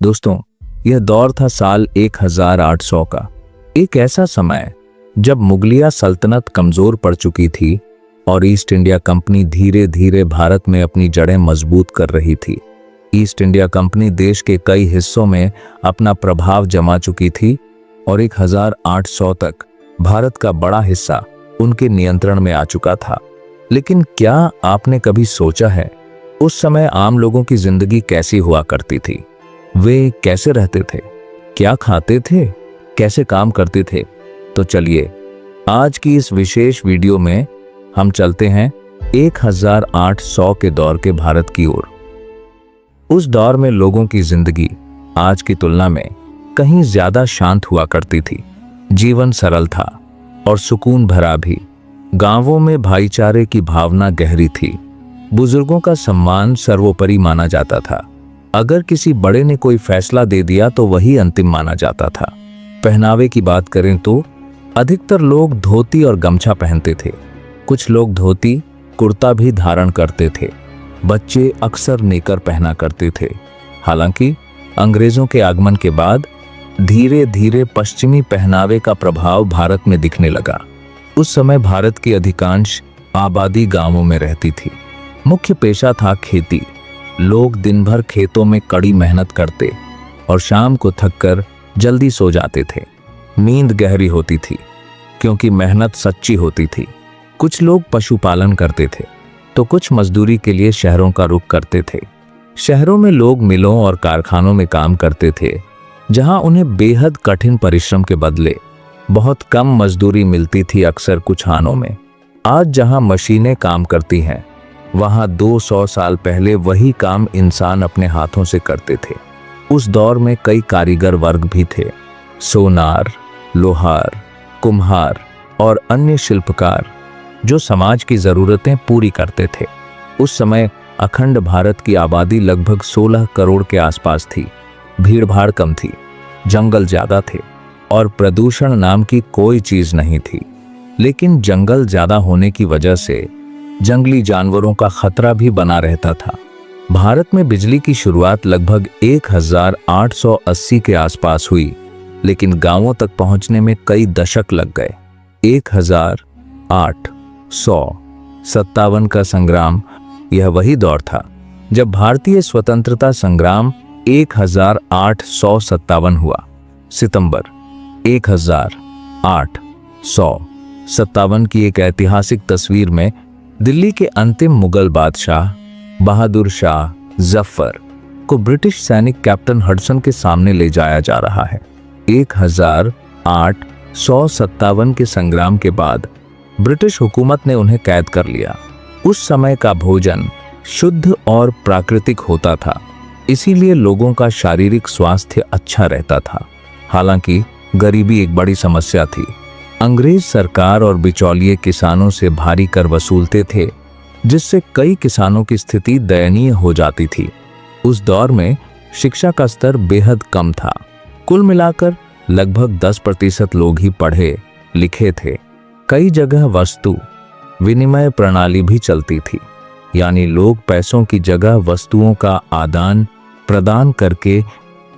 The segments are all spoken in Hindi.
दोस्तों, यह दौर था साल 1800 का। एक ऐसा समय जब मुगलिया सल्तनत कमजोर पड़ चुकी थी और ईस्ट इंडिया कंपनी धीरे धीरे भारत में अपनी जड़ें मजबूत कर रही थी। ईस्ट इंडिया कंपनी देश के कई हिस्सों में अपना प्रभाव जमा चुकी थी और 1800 तक भारत का बड़ा हिस्सा उनके नियंत्रण में आ चुका था। लेकिन क्या आपने कभी सोचा है उस समय आम लोगों की जिंदगी कैसी हुआ करती थी? वे कैसे रहते थे, क्या खाते थे, कैसे काम करते थे? तो चलिए आज की इस विशेष वीडियो में हम चलते हैं 1800 के दौर के भारत की ओर। उस दौर में लोगों की जिंदगी आज की तुलना में कहीं ज्यादा शांत हुआ करती थी। जीवन सरल था और सुकून भरा भी। गांवों में भाईचारे की भावना गहरी थी। बुजुर्गों का सम्मान सर्वोपरि माना जाता था। अगर किसी बड़े ने कोई फैसला दे दिया तो वही अंतिम माना जाता था। पहनावे की बात करें तो अधिकतर लोग धोती और गमछा पहनते थे। कुछ लोग धोती कुर्ता भी धारण करते थे। बच्चे अक्सर नेकर पहना करते थे। हालांकि अंग्रेजों के आगमन के बाद धीरे धीरे पश्चिमी पहनावे का प्रभाव भारत में दिखने लगा। उस समय भारत की अधिकांश आबादी गांवों में रहती थी। मुख्य पेशा था खेती। लोग दिन भर खेतों में कड़ी मेहनत करते और शाम को थककर जल्दी सो जाते थे। नींद गहरी होती थी क्योंकि मेहनत सच्ची होती थी। कुछ लोग पशुपालन करते थे तो कुछ मजदूरी के लिए शहरों का रुख करते थे। शहरों में लोग मिलों और कारखानों में काम करते थे, जहां उन्हें बेहद कठिन परिश्रम के बदले बहुत कम मजदूरी मिलती थी, अक्सर कुछ आनों में। आज जहां मशीनें काम करती हैं, वहां 200 साल पहले वही काम इंसान अपने हाथों से करते थे। उस दौर में कई कारीगर वर्ग भी थे। सोनार, लोहार, कुम्हार और अन्य शिल्पकार जो समाज की जरूरतें पूरी करते थे। उस समय अखंड भारत की आबादी लगभग 16 करोड़ के आसपास थी। भीड़ भाड़ कम थी, जंगल ज्यादा थे और प्रदूषण नाम की कोई चीज नहीं थी। लेकिन जंगल ज्यादा होने की वजह से जंगली जानवरों का खतरा भी बना रहता था। भारत में बिजली की शुरुआत लगभग 1880 के आसपास हुई, लेकिन गांवों तक पहुंचने में कई दशक लग गए। 1857 का संग्राम यह वही दौर था जब भारतीय स्वतंत्रता संग्राम 1857 हुआ। सितंबर 1857 की एक ऐतिहासिक तस्वीर में दिल्ली के अंतिम मुगल बादशाह बहादुर शाह जफर को ब्रिटिश सैनिक कैप्टन हडसन के सामने ले जाया जा रहा है। 1857 के संग्राम के बाद ब्रिटिश हुकूमत ने उन्हें कैद कर लिया। उस समय का भोजन शुद्ध और प्राकृतिक होता था, इसीलिए लोगों का शारीरिक स्वास्थ्य अच्छा रहता था। हालांकि गरीबी एक बड़ी समस्या थी। अंग्रेज सरकार और बिचौलिए किसानों से भारी कर वसूलते थे, जिससे कई किसानों की स्थिति दयनीय हो जाती थी। उस दौर में शिक्षा का स्तर बेहद कम था। कुल मिलाकर लगभग 10% लोग ही पढ़े लिखे थे। कई जगह वस्तु विनिमय प्रणाली भी चलती थी, यानी लोग पैसों की जगह वस्तुओं का आदान प्रदान करके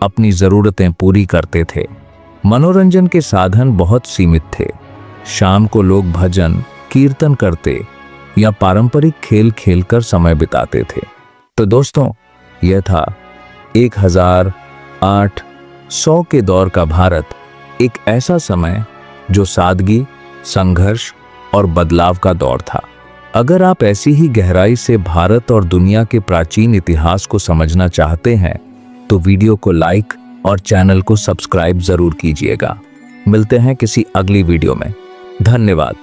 अपनी जरूरतें पूरी करते थे। मनोरंजन के साधन बहुत सीमित थे। शाम को लोग भजन कीर्तन करते या पारंपरिक खेल खेलकर समय बिताते थे। तो दोस्तों, यह था 1800 के दौर का भारत, एक ऐसा समय जो सादगी, संघर्ष और बदलाव का दौर था। अगर आप ऐसी ही गहराई से भारत और दुनिया के प्राचीन इतिहास को समझना चाहते हैं तो वीडियो को लाइक और चैनल को सब्सक्राइब जरूर कीजिएगा। मिलते हैं किसी अगली वीडियो में। धन्यवाद।